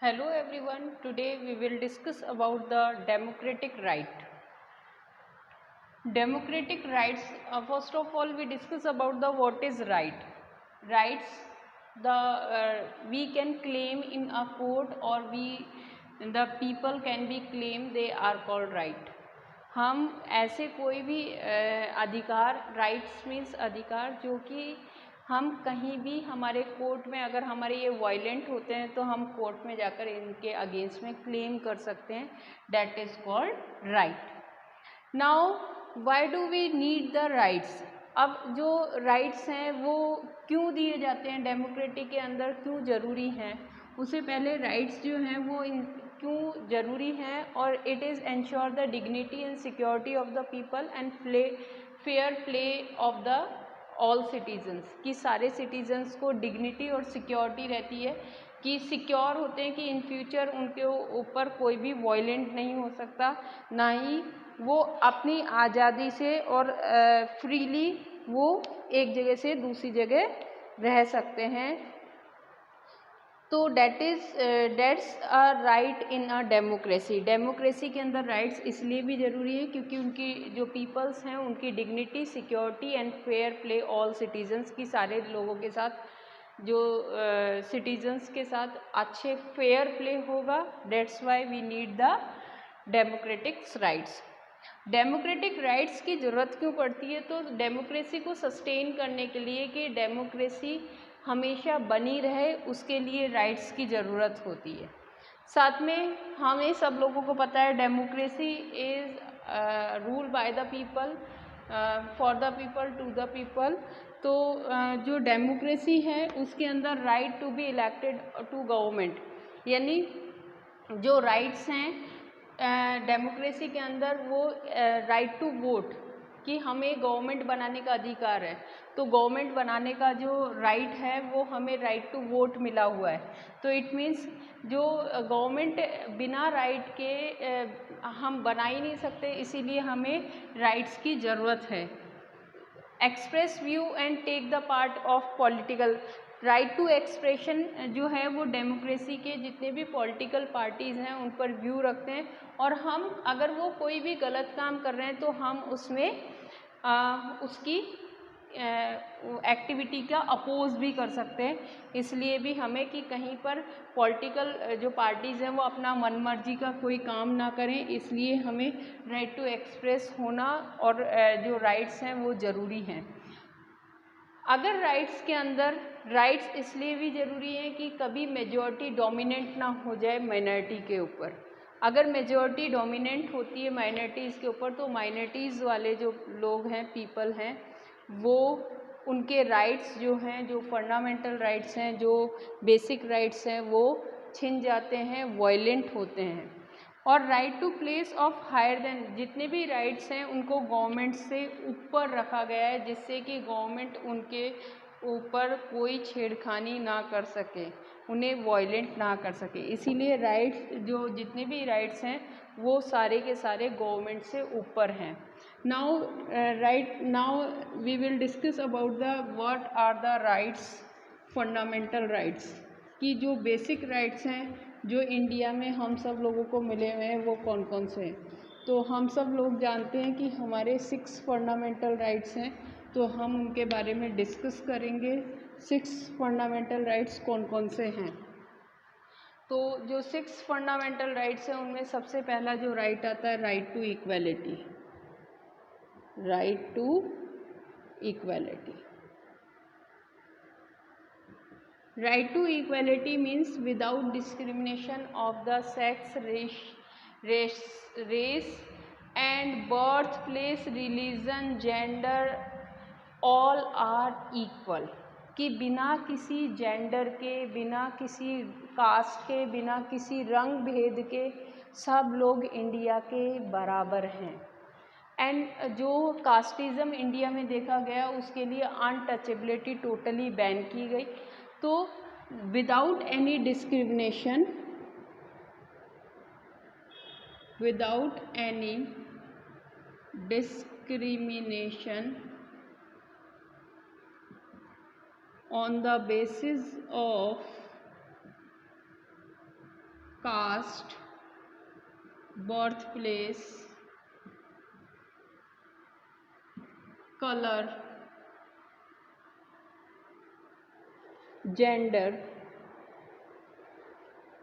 Hello everyone, today we will discuss about the democratic right. Democratic rights, first of all we discuss about the what is right. Rights we can claim in a court or the people can be claimed they are called right. हम ऐसे कोई भी अधिकार, rights means अधिकार जो कि हम कहीं भी हमारे कोर्ट में अगर हमारे ये वायलेंट होते हैं तो हम कोर्ट में जाकर इनके अगेंस्ट में क्लेम कर सकते हैं, that is called right. Now why do we need the rights. अब जो राइट्स हैं वो क्यों दिए जाते हैं डेमोक्रेटिक के अंदर, क्यों ज़रूरी हैं, उससे पहले राइट्स जो हैं वो क्यों ज़रूरी हैं. और it is ensure the dignity and security of the people and fair play of the all citizens, कि सारे सिटीजन्स को डिग्निटी और सिक्योरिटी रहती है, कि सिक्योर होते हैं कि इन फ्यूचर उनके ऊपर कोई भी वायलेंट नहीं हो सकता, ना ही वो अपनी आज़ादी से और फ्रीली वो एक जगह से दूसरी जगह रह सकते हैं. तो dates a right in a democracy. Democracy के अंदर राइट्स इसलिए भी ज़रूरी है क्योंकि उनकी जो पीपल्स हैं उनकी dignity, security and fair play all citizens, की सारे लोगों के साथ जो सिटीजन्स के साथ अच्छे फेयर प्ले होगा. That's why we need the democratic rights. Democratic rights की ज़रूरत क्यों पड़ती है? तो डेमोक्रेसी को सस्टेन करने के लिए, कि डेमोक्रेसी हमेशा बनी रहे, उसके लिए राइट्स की ज़रूरत होती है. साथ में हमें सब लोगों को पता है democracy is rule by the people, for the people, to the people. तो जो डेमोक्रेसी है उसके अंदर right to be elected to government, यानी जो राइट्स हैं डेमोक्रेसी के अंदर वो राइट टू वोट, कि हमें गवर्नमेंट बनाने का अधिकार है. तो गवर्नमेंट बनाने का जो राइट है वो हमें राइट टू वोट मिला हुआ है. तो इट मीन्स जो गवर्नमेंट बिना राइट के हम बना ही नहीं सकते, इसीलिए हमें राइट्स की ज़रूरत है. Express view and take the part of political. Right to expression जो है वो डेमोक्रेसी के जितने भी पॉलिटिकल पार्टीज़ हैं उन पर व्यू रखते हैं, और हम अगर वो कोई भी गलत काम कर रहे हैं तो हम उसमें उसकी एक्टिविटी का अपोज भी कर सकते हैं. इसलिए भी हमें कि कहीं पर पॉलिटिकल जो पार्टीज़ हैं वो अपना मनमर्जी का कोई काम ना करें, इसलिए हमें राइट टू एक्सप्रेस होना और जो राइट्स हैं वो ज़रूरी हैं. अगर राइट्स के अंदर राइट्स इसलिए भी ज़रूरी हैं कि कभी मेजॉरिटी डोमिनेंट ना हो जाए माइनॉरिटी के ऊपर. अगर मेजॉरिटी डोमिनेंट होती है माइनॉरिटीज़ के ऊपर तो माइनॉरिटीज़ वाले जो लोग हैं, पीपल हैं, वो उनके राइट्स जो हैं, जो फंडामेंटल राइट्स हैं, जो बेसिक राइट्स हैं, वो छिन जाते हैं, वायलेंट होते हैं. और right to place of higher then, जितने भी राइट्स हैं उनको गवर्नमेंट से ऊपर रखा गया है, जिससे कि गवर्नमेंट उनके ऊपर कोई छेड़खानी ना कर सके, उन्हें वायलेंट ना कर सके. इसीलिए राइट्स जो जितने भी राइट्स हैं वो सारे के सारे गवर्नमेंट से ऊपर हैं. Now we will discuss about the what are the rights, fundamental rights, की जो बेसिक राइट्स हैं जो इंडिया में हम सब लोगों को मिले हुए हैं वो कौन कौन से हैं. तो हम सब लोग जानते हैं कि हमारे 6 फंडामेंटल राइट्स हैं, तो हम उनके बारे में डिस्कस करेंगे. 6 फंडामेंटल राइट्स कौन कौन से हैं. तो जो 6 फंडामेंटल राइट्स हैं उनमें सबसे पहला जो राइट आता है, right to equality. Right to equality. Right to equality means without discrimination of the sex, race and birthplace, religion, gender, all are equal. कि बिना किसी जेंडर के, बिना किसी कास्ट के, बिना किसी रंग भेद के सब लोग इंडिया के बराबर हैं. एंड जो कास्टिज़म इंडिया में देखा गया उसके लिए अनटचेबिलिटी टोटली बैन की गई. तो without any discrimination, on the basis of caste, birthplace, color, gender,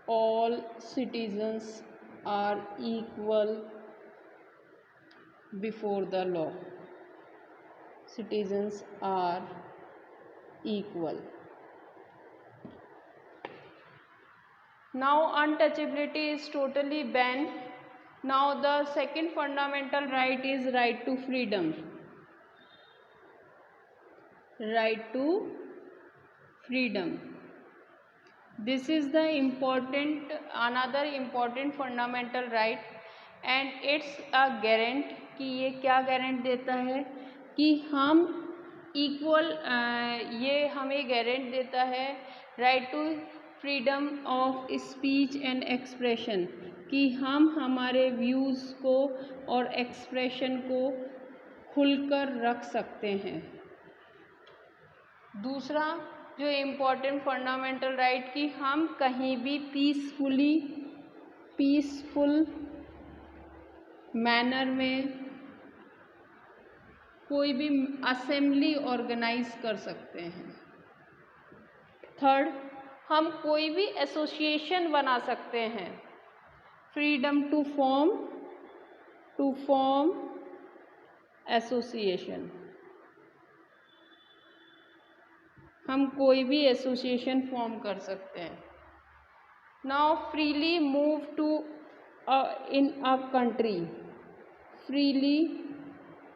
all citizens are equal before the law. Citizens are equal. Now untouchability is totally banned. Now the second fundamental right is right to freedom. Right to freedom. This is the another important fundamental right, and it's a guarant कि ये क्या गारंट देता है कि हम equal, ये हमें guarantee देता है right to freedom of speech and expression, कि हम हमारे व्यूज़ को और एक्सप्रेशन को खुलकर रख सकते हैं। दूसरा जो इम्पोर्टेंट फंडामेंटल राइट कि हम कहीं भी पीसफुल मैनर में कोई भी असेंबली ऑर्गेनाइज कर सकते हैं। थर्ड, हम कोई भी एसोसिएशन बना सकते हैं। फ्रीडम टू फॉर्म एसोसिएशन, हम कोई भी एसोसिएशन फॉर्म कर सकते हैं। Now freely move to in a country, freely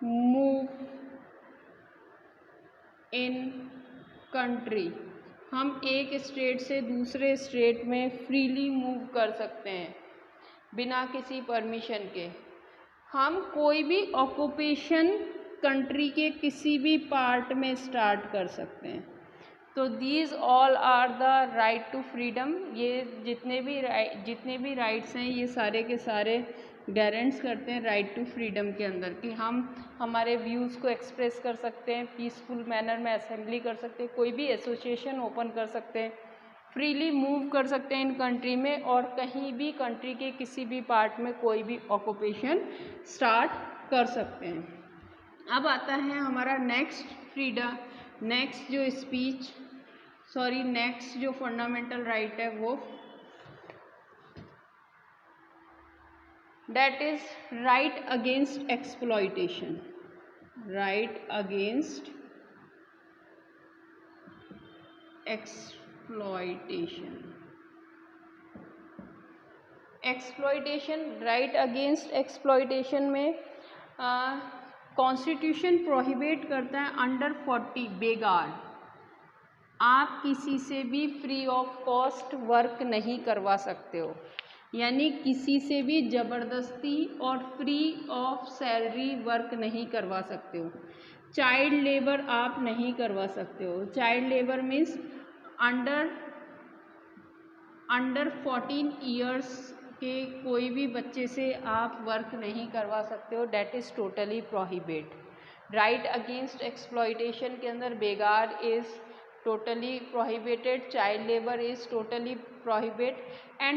move in country, हम एक स्टेट से दूसरे स्टेट में फ्रीली मूव कर सकते हैं बिना किसी परमिशन के। हम कोई भी ऑक्यूपेशन कंट्री के किसी भी पार्ट में स्टार्ट कर सकते हैं। तो these all are the right to freedom. ये जितने भी राइट्स हैं ये सारे के सारे गारंट्स करते हैं राइट टू फ्रीडम के अंदर, कि हम हमारे व्यूज़ को एक्सप्रेस कर सकते हैं, पीसफुल मैनर में असेंबली कर सकते हैं, कोई भी एसोसिएशन ओपन कर सकते हैं, फ्रीली मूव कर सकते हैं इन कंट्री में, और कहीं भी कंट्री के किसी भी पार्ट में कोई भी ऑक्यूपेशन स्टार्ट कर सकते हैं। अब आता है हमारा नेक्स्ट जो फंडामेंटल राइट है वो, that is right against exploitation. Right against exploitation. Right against exploitation में कॉन्स्टिट्यूशन प्रोहिबिट करता है अंडर 40 बेगार, आप किसी से भी फ्री ऑफ कॉस्ट वर्क नहीं करवा सकते हो, यानी किसी से भी ज़बरदस्ती और फ्री ऑफ सैलरी वर्क नहीं करवा सकते हो। चाइल्ड लेबर आप नहीं करवा सकते हो। Child labour means under 14 years के कोई भी बच्चे से आप वर्क नहीं करवा सकते हो, that is totally prohibit. Right against exploitation के अंदर बेगार is totally prohibited, child labor is totally prohibited, and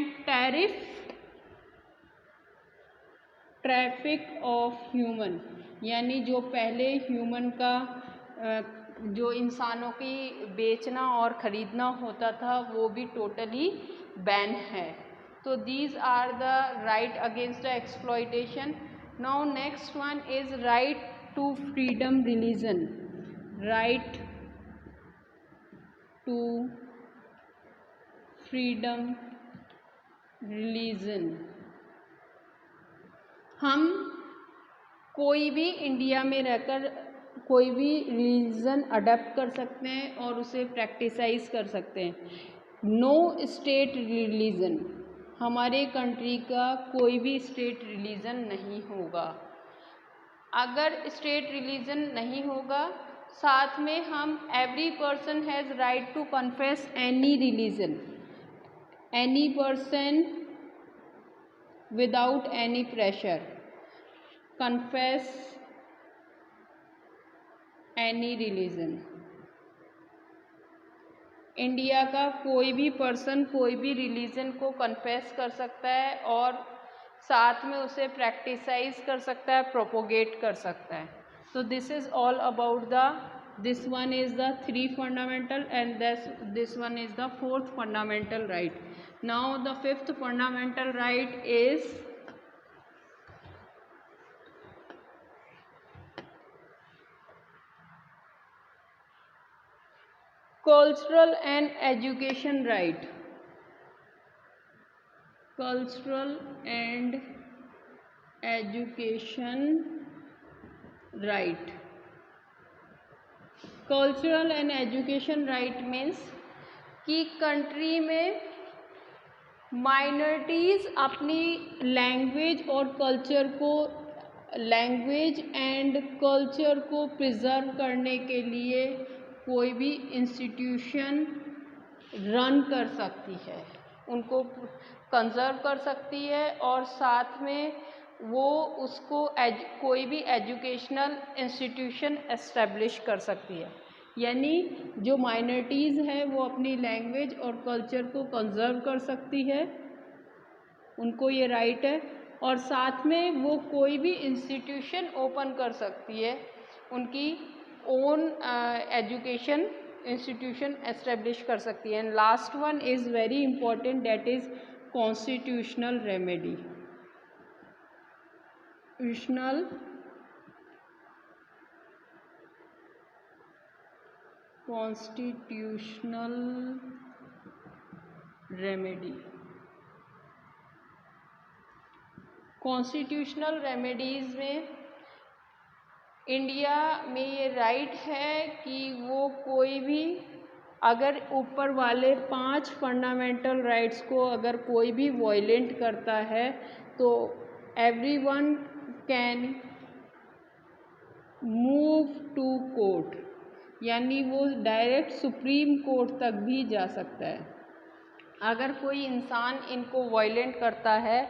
traffic of human, यानी जो पहले ह्यूमन का जो इंसानों की बेचना और ख़रीदना होता था वो भी टोटली बैन है। तो these are the right against the exploitation. Now next one is right to freedom religion. Right to freedom religion, हम कोई भी इंडिया में रहकर कोई भी रिलीजन अडॉप्ट कर सकते हैं और उसे प्रैक्टिसाइज कर सकते हैं। नो स्टेट रिलीजन, हमारे कंट्री का कोई भी स्टेट रिलीजन नहीं होगा। अगर स्टेट रिलीजन नहीं होगा, साथ में हम every person has right to confess any religion, any person without any pressure confess any religion. India का कोई भी पर्सन कोई भी रिलीजन को कन्फेस कर सकता है और साथ में उसे प्रैक्टिसाइज कर सकता है, प्रोपोगेट कर सकता है. So this is all about this one is the 3 fundamental and this one is the 4th fundamental right. Now the 5th fundamental right is cultural and education right. Cultural and education right. Cultural and education right means कि country में minorities अपनी language and culture को preserve करने के लिए कोई भी institution run कर सकती है, उनको कंजर्व कर सकती है और साथ में वो उसको कोई भी एजुकेशनल इंस्टीट्यूशन एस्टेब्लिश कर सकती है. यानी जो माइनॉरिटीज़ है वो अपनी लैंग्वेज और कल्चर को कंजर्व कर सकती है, उनको ये राइट है. और साथ में वो कोई भी इंस्टीट्यूशन ओपन कर सकती है, उनकी ओन एजुकेशन इंस्टीट्यूशन एस्टेब्लिश कर सकती है. And last one is very important, that is constitutional remedy. Constitutional remedy. Constitutional remedies में इंडिया में ये राइट है कि वो कोई भी अगर ऊपर वाले 5 फंडामेंटल राइट्स को अगर कोई भी वायलेंट करता है तो everyone can move to court, यानी वो डायरेक्ट सुप्रीम कोर्ट तक भी जा सकता है. अगर कोई इंसान इनको वायलेंट करता है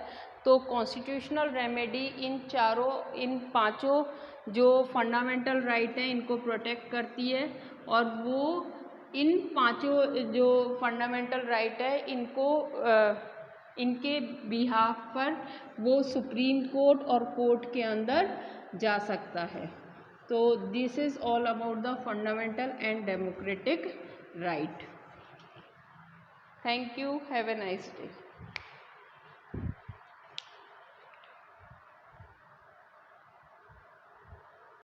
तो कॉन्स्टिट्यूशनल रेमेडी इन पांचों जो फंडामेंटल राइट हैं इनको प्रोटेक्ट करती है और वो इन पांचों जो फंडामेंटल राइट है इनको इनके बिहाफ पर वो सुप्रीम कोर्ट और कोर्ट के अंदर जा सकता है. तो this is all about the fundamental and democratic right. Thank you. Have a nice day.